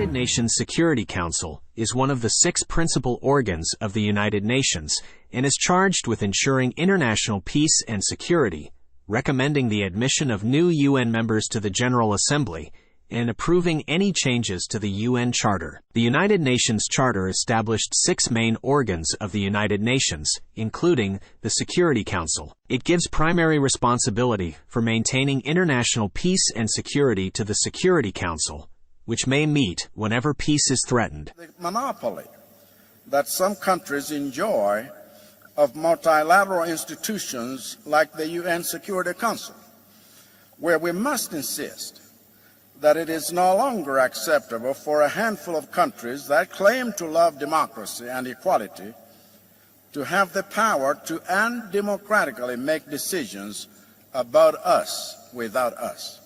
United Nations Security Council is one of the 6 principal organs of the United Nations and is charged with ensuring international peace and security, recommending the admission of new UN members to the General Assembly, and approving any changes to the UN Charter. The United Nations Charter established 6 main organs of the United Nations, including the Security Council. It gives primary responsibility for maintaining international peace and security to the Security Council, which may meet whenever peace is threatened. The monopoly that some countries enjoy of multilateral institutions like the UN Security Council, where we must insist that it is no longer acceptable for a handful of countries that claim to love democracy and equality to have the power to undemocratically make decisions about us without us.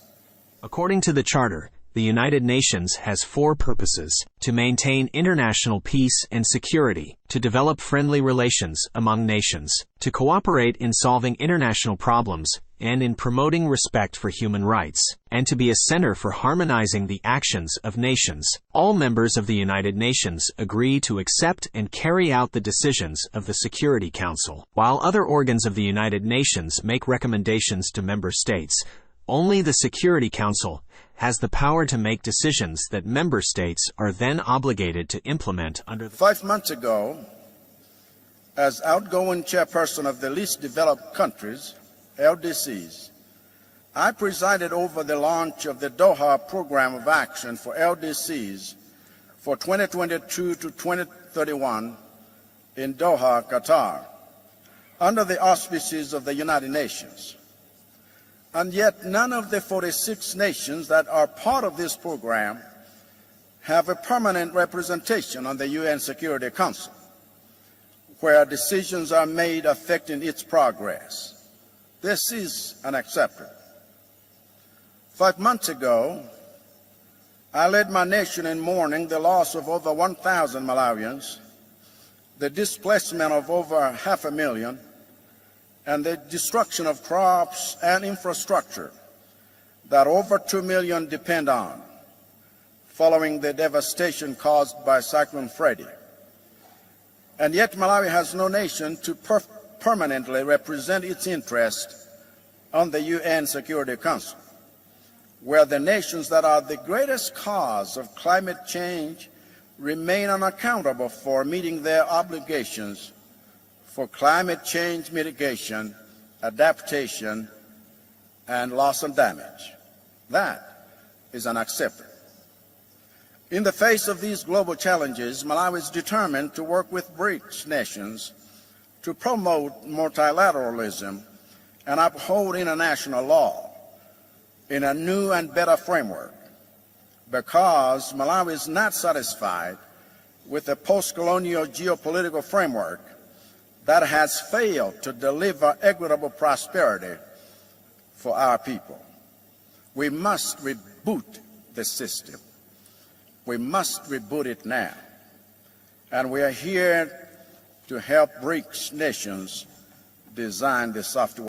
According to the Charter, the United Nations has 4 purposes: to maintain international peace and security, to develop friendly relations among nations, to cooperate in solving international problems and in promoting respect for human rights, and to be a center for harmonizing the actions of nations. All members of the United Nations agree to accept and carry out the decisions of the Security Council. While other organs of the United Nations make recommendations to member states, only the Security Council has the power to make decisions that member states are then obligated to implement under the... 5 months ago, as outgoing chairperson of the least developed countries, LDCs, I presided over the launch of the Doha Program of Action for LDCs for 2022 to 2031 in Doha, Qatar, under the auspices of the United Nations. And yet none of the 46 nations that are part of this program have a permanent representation on the UN Security Council, where decisions are made affecting its progress. This is unacceptable. 5 months ago, I led my nation in mourning the loss of over 1,000 Malawians, the displacement of over 500,000, and the destruction of crops and infrastructure that over 2 million depend on, following the devastation caused by Cyclone Freddy. And yet Malawi has no nation to permanently represent its interest on the UN Security Council, where the nations that are the greatest cause of climate change remain unaccountable for meeting their obligations for climate change mitigation, adaptation, and loss and damage. That is unacceptable. In the face of these global challenges, Malawi is determined to work with BRICS nations to promote multilateralism and uphold international law in a new and better framework, because Malawi is not satisfied with a post-colonial geopolitical framework that has failed to deliver equitable prosperity for our people. We must reboot the system. We must reboot it now. And we are here to help BRICS nations design the software.